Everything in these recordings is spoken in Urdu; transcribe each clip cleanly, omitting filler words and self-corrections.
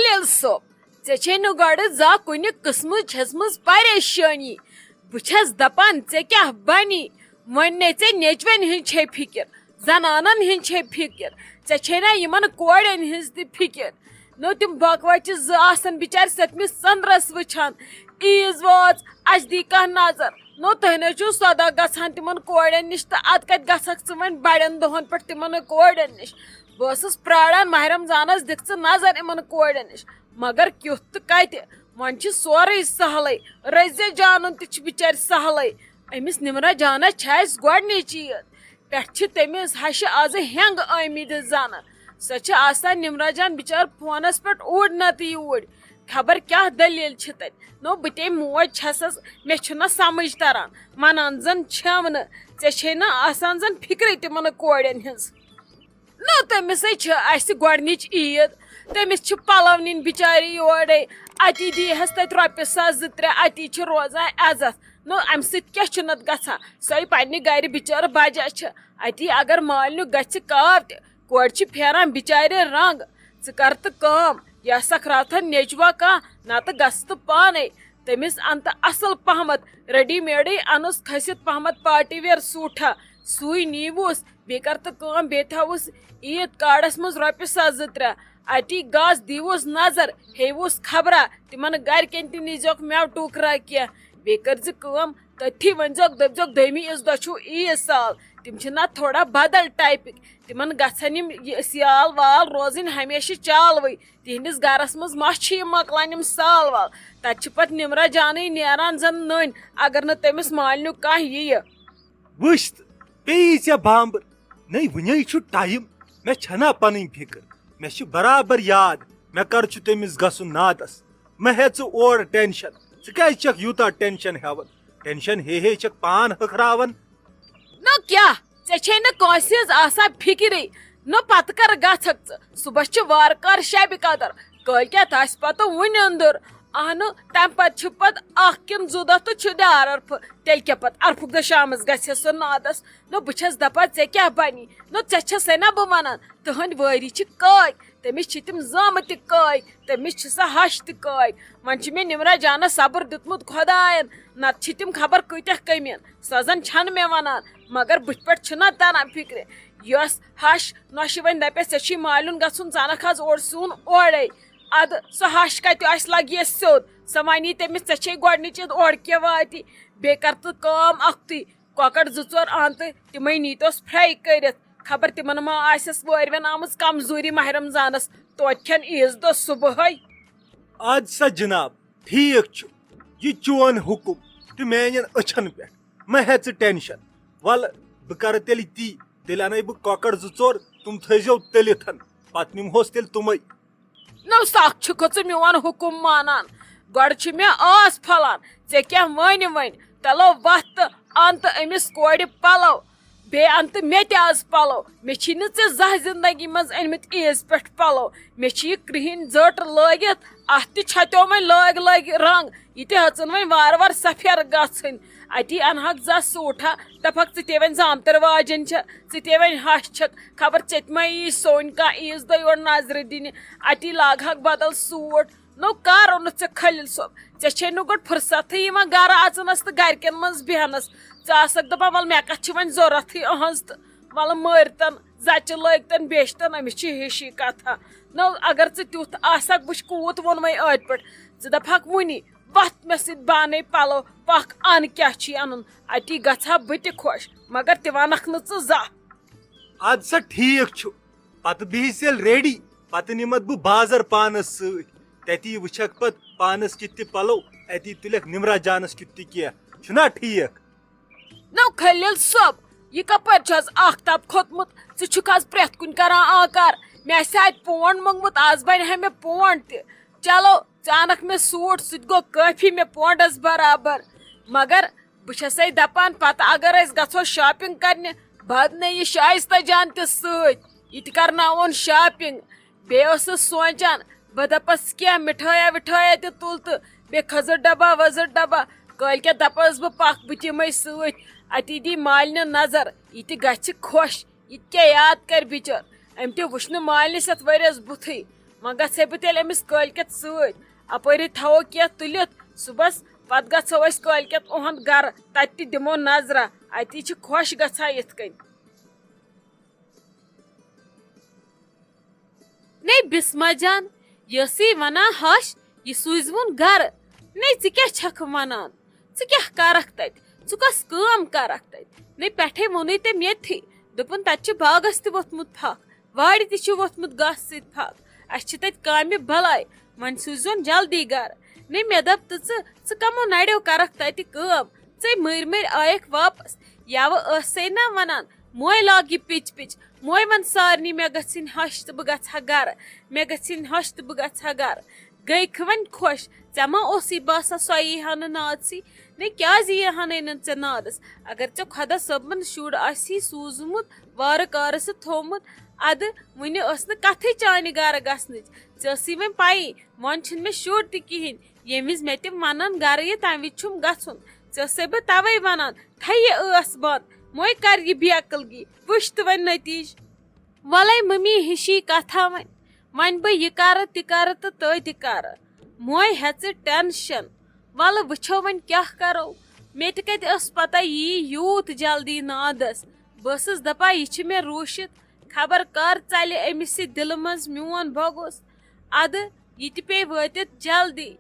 خلیل صٲب ژےٚ چھے نہٕ گۄڈٕ زانٛہہ کُنہِ قٕسمٕچ ہیژمٕژ پریشٲنی بہٕ چھس دپان ژےٚ کیٛاہ بنی وۄنۍ نے ژےٚ نیچوٮ۪ن ہٕنٛز چھے فکر زنانن ہٕنٛز چھے فکر ژےٚ چھے نا یِمن کورٮ۪ن ہٕنٛز تہِ فکر نو تِم بکوچہِ زٕ آسان بچارِ سٔتمِس ژنٛدرس وٕچھان عیٖز واژ اسہِ دی کانٛہہ نظر نو تُہۍ نہٕ چھُو سۄدا گژھان تِمن کورٮ۪ن نِش تہٕ ادٕ کتہِ گژھکھ ژٕ وۄنۍ بڑٮ۪ن دۄہن پٮ۪ٹھ تِمن کورٮ۪ن نِش بہٕ ٲسٕس پراران ماہ رمضانس دِکھ ژٕ نظر یِمن کورٮ۪ن نِش مگر کیُتھ تہٕ کتہِ وۄنۍ چھُ سورُے سہلٕے رٔزِ جانُن تہِ چھُ بچارِ سہلٕے أمِس نمرا جانس چھِ اسہِ گۄڈنِچ عیٖد پٮ۪ٹھ چھِ تٔمِس ہشہِ آزٕ ہینٛگ آمٕتۍ زنہٕ سۄ چھِ آسان نمرا جان بچار فونس پٮ۪ٹھ اوٗرۍ نتہٕ یوٗرۍ خبر کیٛاہ دٔلیٖل چھِ تتہِ نو بہٕ تے موج چھسس مےٚ چھُنہ سمجھ تران ونان زن چھَم نہٕ ژےٚ چھے نہ آسان زن فکرے تِمن کورٮ۪ن ہٕنٛز نو تٔمِسے چھِ اسہِ گۄڈنِچ عیٖد تٔمِس چھِ پلو نِنۍ بچارِ یورے اتی دیٖہس تتہِ رۄپیہِ ساس 2-3 اتی چھِ روزان عزت نو امہِ سۭتۍ کیٛاہ چھُ نتہٕ گژھان سۄے پننہِ گرِ بچٲر بجا چھِ اتی اگر مالنیُک گژھِ کاو تہِ کورِ چھِ پھیران بچارِ رنگ ژٕ کر تہٕ کٲم یا سکراتھن نیچوا کانٛہہ نتہٕ گژھ تہٕ پانے تٔمِس انتہٕ اصل پہمت ریڈی میڈٕے انُس کھٔسِتھ پہمت پارٹی ویر سوٗٹھا سُے نیٖوُس بیٚیہِ کر تہٕ کٲم بیٚیہِ تھاوُس عیٖد کارڈس منٛز رۄپیہِ ساس 2-3 اتی گس دیٖوُس نظر ہیٚیوُس خبرا تِمن گرِکٮ۪ن تہِ نیٖزیوکھ مٮ۪وٕ ٹوٗکرا کینٛہہ بیٚیہِ کٔرزِ کٲم تٔتھی ؤنۍزیوکھ دٔپزیوکھ دٔہمہِ عیٖذ دۄہ چھُو عیٖد سال تِم چھِ نہ تھوڑا بدل ٹایپٕکۍ تِمن گژھن یِم سیال وال روزٕنۍ ہمیشہٕ چالوٕے تِہنٛدِس گرس منٛز ما چھِ یِم مۄکلان یِم سال وال تتہِ چھِ پتہٕ نمرا جانٕے نیران زن نٔنۍ اگر نہٕ تٔمِس مالنیُک کانٛہہ یِیہِ وٕچھ تہٕ پیٚیی ژےٚ بامبر نٔے وُنے چھُ ٹایم مےٚ چھنا پنٕنۍ فکر مےٚ چھِ برابر یاد مےٚ کر چھُ تٔمِس گژھُن ناتس مےٚ ہےٚ ژٕ اورٕ ٹینشن ژٕ کیازِ چھکھ یوٗتاہ ٹینشن ہٮ۪وان ٹینشن ہے چھکھ پان ۂکھراوان نو کیٛاہ ژےٚ چھے نہٕ کٲنٛسہِ ہٕنٛز آسان فکرے نو پتہٕ کر گژھکھ ژٕ صبحس چھِ وارٕ کار شبہِ قدر کٲلۍکٮ۪تھ آسہِ پتہٕ وُنہِ انٛدُر اہنُ تمہِ پتہٕ چھِ پتہٕ 1 کِنہٕ 2 دۄہ تہٕ چھُ ڈار عرفہٕ تیٚلہِ کیٛاہ پتہٕ عرفُک دۄہ شامس گژھِ سُہ ناتس نو بہٕ چھس دپان ژےٚ کیٛاہ بنی نو ژےٚ چھسے نا بہٕ ونان تٕہنٛدۍ وٲری چھِ کاے تٔمِس چھِ تِم زامہٕ تہِ کاے تٔمِس چھِ سۄ ہش تہِ کاے وۄنۍ چھِ مےٚ نمرا جانس صبر دیُتمُت خۄداین نتہٕ چھِ تِم خبر کۭتیاہ کٔمین سۄ زن چھنہٕ مےٚ ونان مگر بٕتھِ پٮ۪ٹھ چھُنہ تران فکرِ یۄس ہش نۄشہِ وۄنۍ دپیس ژےٚ چھُے مالیُن گژھُن ژٕ انکھ حظ اورٕ سیُن اورے ادٕ سۄ ہش کتہِ آسہِ لگہِ سیوٚد سۄ ونی تٔمِس ژےٚ چھے گۄڈنِچ عیٖد اورٕ کیٛاہ واتی بیٚیہِ کر تہٕ کٲم اکھتُے کۄکر 2-4 ان تہٕ تِمے نیٖتوس فرٛاے کٔرِتھ خبر تِمن ما آسٮ۪س وٲروٮ۪ن آمٕژ کمزوٗری ماہ رمضانس توتہِ کھٮ۪ن عیٖذ دۄہ صبحٲے اد سا جناب ٹھیٖک چھُ یہِ چون حُکُم تہٕ میانٮ۪ن أچھن پٮ۪ٹھ مہ ہےٚ ژٕ ٹینشن ولہٕ بہٕ کرٕ تیٚلہِ تی تیٚلہِ انَے بہٕ کۄکر 2-4 تِم تھٲیزیو تٔلِتھ پتہٕ نِمہوس تیٚلہِ تِمے نو سکھ چھُکھٕ ژٕ میون حُکُم مانان گۄڈٕ چھُ مےٚ آس پھۄلان ژےٚ کیٛاہ وَنہِ وۄنۍ تلو وتھ تہٕ ان تہٕ أمِس کورِ پلو بیٚیہِ ان تہٕ مےٚ تہِ آز پلو مےٚ چھی نہٕ ژےٚ زانٛہہ زندگی منٛز أنمٕتۍ عیٖذ پٮ۪ٹھ پلو مےٚ چھِ یہِ کرٛہِنۍ زٔٹ لٲگِتھ اتھ تہِ چھتیو وۄنۍ لٲگۍ رنگ یہِ تہِ ہٮ۪ژٕن وۄنۍ وارٕ وارٕ سفید گژھٕنۍ اتی انہکھ زا سوٗٹھا دپکھ ژٕ تے وۄنۍ زامتٕر واجٮ۪ن چھےٚ ژٕ تے وۄنۍ ہش چھکھ خبر ژےٚ تہِ ما یی سوٚنۍ کانٛہہ عیٖذ دۄہ یور نظرِ دِنہِ اتی لاگہکھ بدل سوٗٹ نو کر اوٚنُتھ ژےٚ خلیل صٲب ژےٚ چھے نہٕ گۄڈٕ فُرصتھٕے یِوان گرٕ اژنس تہٕ گرِکٮ۪ن منٛز بیہنس ژٕ آسکھ دپان ول مےٚ کتھ چھِ وۄنۍ ضروٗرتھٕے أہنٛز تہٕ ولہٕ مٲرتن زچہِ لٲگتن بیچتن أمِس چھِ ہِشی کتھا نو اگر ژٕ تیُتھ آسکھ بہٕ چھُ کوٗت ووٚنمے ٲدۍ پٲٹھۍ ژٕ دپہکھ وُنی وتھ مےٚ سۭتۍ بانے پلو پکھ ان کیٛاہ چھُے انُن اتی گژھٕ ہا بہٕ تہِ خۄش مگر تہِ ونکھ نہٕ ژٕ زانٛہہ اد سا ٹھیٖک چھُ پتہٕ بِہِس ییٚلہِ ریڈی پتہٕ نِمتھ بہٕ بازر پانس سۭتۍ تتی وٕچھکھ پتہٕ پانس کِتھ تہِ پلو اتی تُلکھ نمرا جانس کیُتھ تہِ کینٛہہ چھُنا ٹھیٖک نو خلیل صٲب یہِ کپٲرۍ چھُ حظ آختاب کھوٚتمُت ژٕ چھُکھ حظ پرٛٮ۪تھ کُنہِ کران آکار مےٚ آسہِ اتہِ پونڈ موٚنگمُت آز بنہِ ہا مےٚ پونڈ تہِ چلو ژٕ انکھ مےٚ سوٗٹ سُہ تہِ گوٚو کٲفی مےٚ پونڈس برابر مگر بہٕ چھسے دپان پتہٕ اگر أسۍ گژھو شاپنگ کرنہِ بہٕ انہٕ یہِ شائستہ جان تہِ سۭتۍ یہِ تہِ کرناوون شاپنگ بیٚیہِ ٲسٕس سونچان بہٕ دپس کینٛہہ مِٹھٲیا وِٹھٲیا تہِ تُل تہٕ بیٚیہِ کھٔزٕر ڈبا ؤزٕر ڈبا کٲلۍکٮ۪تھ دپس بہٕ پکھ بہٕ تہِ یِمے سۭتۍ اتی دی مالنہِ نظر یہِ تہِ گژھِ خۄش یہِ تہِ کیٛاہ یاد کرِ بِچٲر أمۍ تہِ وٕچھ نہٕ مالنِس یتھ ؤرۍیس بُتھٕے گژھے بہٕ تیٚلہِ أمِس کٲلۍکٮ۪تھ سۭتۍ اپٲری تھاوو کینٛہہ تُلِتھ صُبحس پتہٕ گژھو أسۍ کٲلۍکٮ۪تھ اُہُنٛد گرٕ تتہِ تہِ دِمو نظرا اتی چھِ خۄش گژھان یِتھ کٔنۍ. نے بسما جان یہِ ٲسٕے ونان ہش یہِ سوٗزوُن گرٕ. نے ژٕ کیٛاہ چھکھ ونان؟ ژٕ کیٛاہ کرکھ تتہِ؟ ژٕ کۄس کٲم کرکھ تتہِ؟ نے پٮ۪ٹھے ووٚنُے تٔمۍ ییٚتھی دوٚپُن تتہِ چھُ باغس تہِ ووٚتھمُت پھکھ وارِ تہِ چھُ ووٚتھمُت گاسہٕ سۭتۍ پھکھ اسہِ چھِ تتہِ کامہِ بلاے وۄنۍ سوٗزۍزون جلدی گرٕ. نے مےٚ دوٚپ تہٕ ژٕ کمو نرٮ۪و کرکھ تتہِ کٲم ژے مٔرۍ آیکھ واپس یوٕ ٲسے نا ونان موے لاگ یہِ پِچ موے ون سارنٕے مےٚ گژھِنۍ ہش تہٕ بہٕ گژھٕ ہا گرٕ مےٚ گژھِنۍ ہش تہٕ بہٕ گژھٕ ہا گرٕ. گٔیکھٕ وۄنۍ خۄش ژےٚ ما اوسُے باسان سۄ یی ہا نہٕ نادسٕے. نے کیٛازِ یی ہانٕے نہٕ ژےٚ نادس اگر ژےٚ خۄدا صٲبن شُر آسی سوٗزمُت وارٕ کارٕ سُہ تھوٚومُت ادٕ وُنہِ ٲس نہٕ کتھٕے چانہِ گرٕ گژھنٕچ. ژےٚ ٲسٕے وۄنۍ پیی وۄنۍ چھُنہٕ مےٚ شُر تہِ کہیٖنۍ ییٚمہِ وِزِ مےٚ تِم ونن گرٕ یہِ تمہِ وِزِ چھُم گژھُن. ژےٚ ٲسے بہٕ توے ونان تھاے یہِ ٲس بنٛد موے کر یہِ بیقلگی وٕچھ تہٕ وۄنۍ نتیٖجہٕ. وَلے مٔمی ہِشی کتھا وۄنۍ بہٕ یہِ کرٕ تہِ کرٕ تہٕ تہٕ تہِ کرٕ موے ہیژٕ ٹینشن. وَلہٕ وٕچھو وۄنۍ کیٛاہ کرو. مےٚ تہِ کتہِ ٲس پتہ یی یوٗت جلدی نادس. بہٕ ٲسٕس دپان یہِ چھِ مےٚ روٗشِتھ خبر کر ژلہِ أمِس یہِ دِلہٕ منٛز میون بوگُس ادٕ یہِ تہِ پیٚیہِ وٲتِتھ جلدی.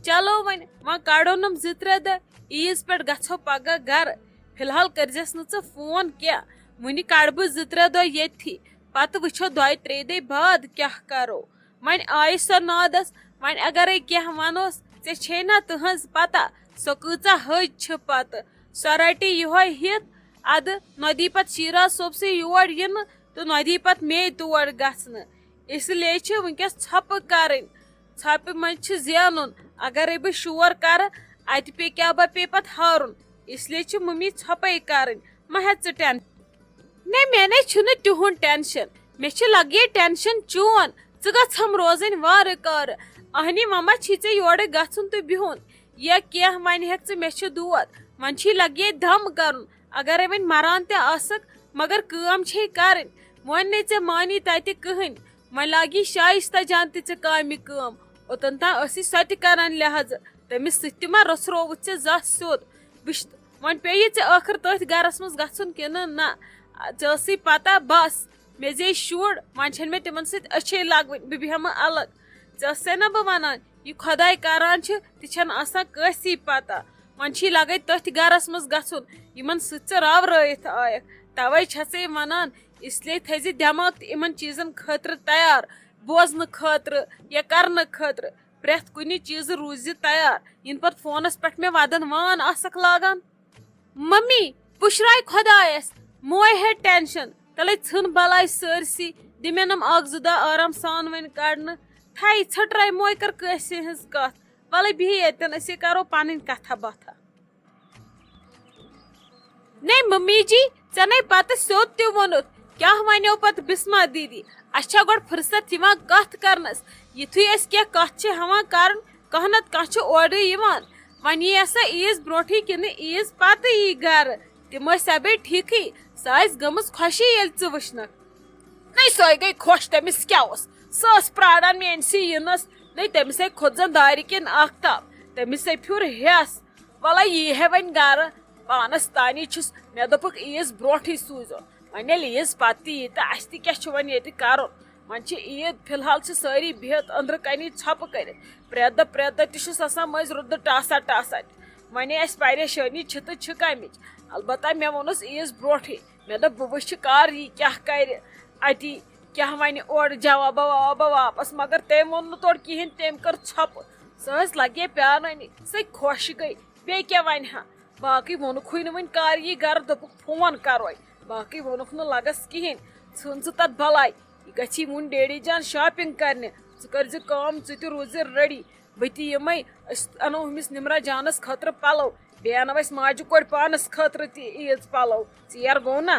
چلو وۄنۍ کڑونم 2-3 دۄہ عیٖز پٮ۪ٹھ گژھو پگہہ گرٕ. فی الحال کٔرزٮ۪س نہٕ ژٕ فون کینٛہہ وُنہِ کڑٕ بہٕ 2-3 دۄہ ییٚتھی پتہٕ وٕچھو 2-3 دۄہہِ بعد کیٛاہ کرو. وۄنۍ آیہِ سۄ نادس وۄنۍ اگرے کینٛہہ ونوس ژےٚ چھے نا تٕہنٛز پتہ سۄ کۭژاہ حٔج چھِ پتہٕ سۄ رٹہِ یِہوے ہِتھ ادٕ نۄ دی پتہٕ شیراز صٲبسٕے یور یِنہٕ تہٕ نۄ دی پتہٕ مے تور گژھنہٕ. اس لیے چھِ ؤنکیٚس ژھۄپہٕ کرٕنۍ ژھۄپہِ منٛز چھُ زینُن اگرے بہٕ شور کرٕ اتہِ پیٚیہِ کیٛاہ با پیٚیہِ پتہٕ ہارُن اس لیے چھِ مٔمی ژھۄپے کرٕنۍ ما ہےٚ ژٕ ٹینشن. نے مےٚ نے چھُنہٕ تِہُنٛد ٹینشن مےٚ چھُ لگے ٹینشن چون ژٕ گژھم روزٕنۍ وارٕ کارٕ. اہنی مما چھی ژےٚ یورٕ گژھُن تہٕ بِہُن یا کینٛہہ وۄنۍ ہٮ۪کھ ژٕ مےٚ چھُ دود وۄنۍ چھی لگے دم کرُن اگرے وۄنۍ مران تہِ آسکھ مگر کٲم چھے کرٕنۍ. وۄنۍ نَے ژےٚ مانی تتہِ کٕہٕنۍ وۄنۍ لاگی شایستہ جان تہِ ژےٚ کامہِ کٲم اوٚتن تام ٲسی سۄ تہِ کران لحاظہٕ تٔمِس سۭتۍ تہِ ما رژھرووُتھ ژےٚ زانٛہہ سیوٚد. وٕچھ وۄنۍ پیٚیہِ ژےٚ ٲخٕر تٔتھۍ گرس منٛز گژھُن کِنہٕ نہ ژےٚ ٲسٕے پتہ بس مےٚ زے شُر وۄنۍ چھنہٕ مےٚ تِمن سۭتۍ أچھے لگوٕنۍ بہٕ بیہمہٕ الگ. ژےٚ ٲسے نا بہٕ ونان یہِ خۄداے کران چھُ تہِ چھنہٕ آسان کٲنٛسی پتہ وۄنۍ چھی لگے تٔتھۍ گرس منٛز گژھُن یِمن سۭتۍ ژٕ راورٲیِتھ آیکھ. توے چھسے ونان اس لیے تھٲیزِ دٮ۪ماغ تہِ یِمن چیٖزن خٲطرٕ تیار بوزنہٕ خٲطرٕ یا کرنہٕ خٲطرٕ پرٮ۪تھ کُنہِ چیٖزٕ روٗزِ تیار یِنہٕ پتہٕ فونس پٮ۪ٹھ مےٚ ودن وان آسکھ لاگان. ممی پُشراے خۄدایس موے ہے ٹینشن تلے ژھٕن بلاے سٲرسٕے دِ مےٚ 1-2 دۄہ آرام سان وۄنۍ کڑنہٕ تھے ژھٔٹراے موے کر کٲنٛسہِ ہٕنٛز کتھ. وَلے بِہِو ییٚتٮ۪ن أسے کرو پنٕنۍ کتھا باتھا. نے ممی جی ژےٚ نے پتہٕ سیوٚد تہِ ووٚنُتھ کیٛاہ ونیو پتہٕ بسما دیدی اسہِ چھا گۄڈٕ فرست یِوان کتھ کرنس یِتھُے أسۍ کینٛہہ کتھ چھِ ہٮ۪وان کرُن کانٛہہ نتہٕ کانٛہہ چھُ اورٕ یِوان. وۄنۍ یی سا عیٖز برونٛٹھٕے کِنہٕ عیٖز پتہٕ یی گرٕ تِم ٲسۍ سبے ٹھیٖکھٕے سۄ آسہِ گٔمٕژ خۄشی ییٚلہِ ژٕ وٕچھنکھ. نے سۄے گٔے خۄش تٔمِس کیٛاہ اوس سۄ ٲس پراران میٲنسٕے یِنس نے تٔمِسے کھوٚت زن دارِ کِنۍ آختاب تٔمِسے پھیُر ہٮ۪س. وَلے یی ہے وۄنۍ گرٕ پانس تانی چھُس مےٚ دوٚپُکھ عیٖز برونٛٹھٕے سوٗزِو وۄنۍ ییٚلہِ عیٖز پتہٕ یی تہٕ اسہِ تہِ کیٛاہ چھُ وۄنۍ ییٚتہِ کرُن. وۄنۍ چھِ عیٖد فی الحال چھِ سٲری بِہِتھ أنٛدرٕ کَنی ژھۄپہٕ کٔرِتھ پرٮ۪تھ دۄہ تہِ چھُس آسان مٔنٛزۍ رُدٕ ٹاسا تہِ وۄنۍ اَسہِ پریشٲنی چھِ تہٕ چھِ کَمِچ. البتہ مےٚ ووٚنُس عیٖز برونٛٹھٕے مےٚ دوٚپ بہٕ وٕچھِ کر یی کیٛاہ کرِ اتی کیٛاہ وَنہِ اورٕ جوابہ ووابہ واپس مگر تٔمۍ ووٚن نہٕ تورٕ کِہینۍ تٔمۍ کٔر ژھۄپہٕ سۄ ٲس لگے پیارنٲنی سۄ خۄش گٔے بیٚیہِ کیٛاہ وَنہِ ہا. باقٕے ووٚنُکھُے نہٕ وۄنۍ کر یی گرٕ دوٚپُکھ فون کروے باقٕے ووٚنُکھ نہٕ لگس کِہینۍ ژھٕن ژٕ تتھ بلاے یہِ گژھی وُنۍ ڈیڈی جان شاپنگ کرنہِ ژٕ کٔرزِ کٲم ژٕ تہِ روٗزِ ریڈی بہٕ تہِ یِمے أسۍ انو أمِس نمرا جانس خٲطرٕ پلو بیٚیہِ انو أسۍ ماجہِ کورِ پانس خٲطرٕ تہِ عیٖز پلو ژیر گوٚو نا.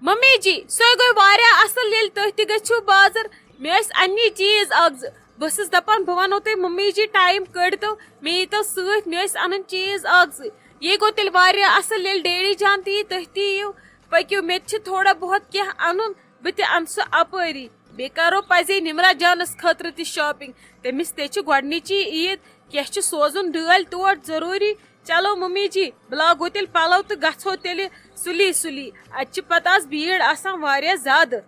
ممی جی سۄے گوٚو واریاہ اصل ییٚلہِ تُہۍ تہِ گٔژھِو بازر مےٚ ٲسۍ اننہِ چیٖز 1-2 بہٕ ٲسٕس دپان بہٕ ونو تۄہہِ ممی جی ٹایم کٔڑتو مےٚ ییٖتو سۭتۍ مےٚ ٲسۍ انٕنۍ چیٖز 1-2 یہِ گوٚو تیٚلہِ واریاہ اصل ییٚلہِ ڈیڈی جان تہِ یی تُہۍ تہِ یِیِو پٔکِو مےٚ تہِ چھِ تھوڑا بہت کینٛہہ انُن بہٕ تہِ انہٕ سُہ اپٲری بیٚیہِ کرو پزے نمرا جانس خٲطرٕ تہِ شاپنگ تٔمِس تے چھِ گۄڈنِچی عیٖد کینٛہہ چھُ سوزُن ڈٲلۍ تور ضروٗری چلو ممی جی بہٕ لاگو تیٚلہِ پلو تہٕ گژھو تیٚلہِ سُلی اَتہِ چھِ پتہٕ آز بھیٖڑ آسان واریاہ زیادٕ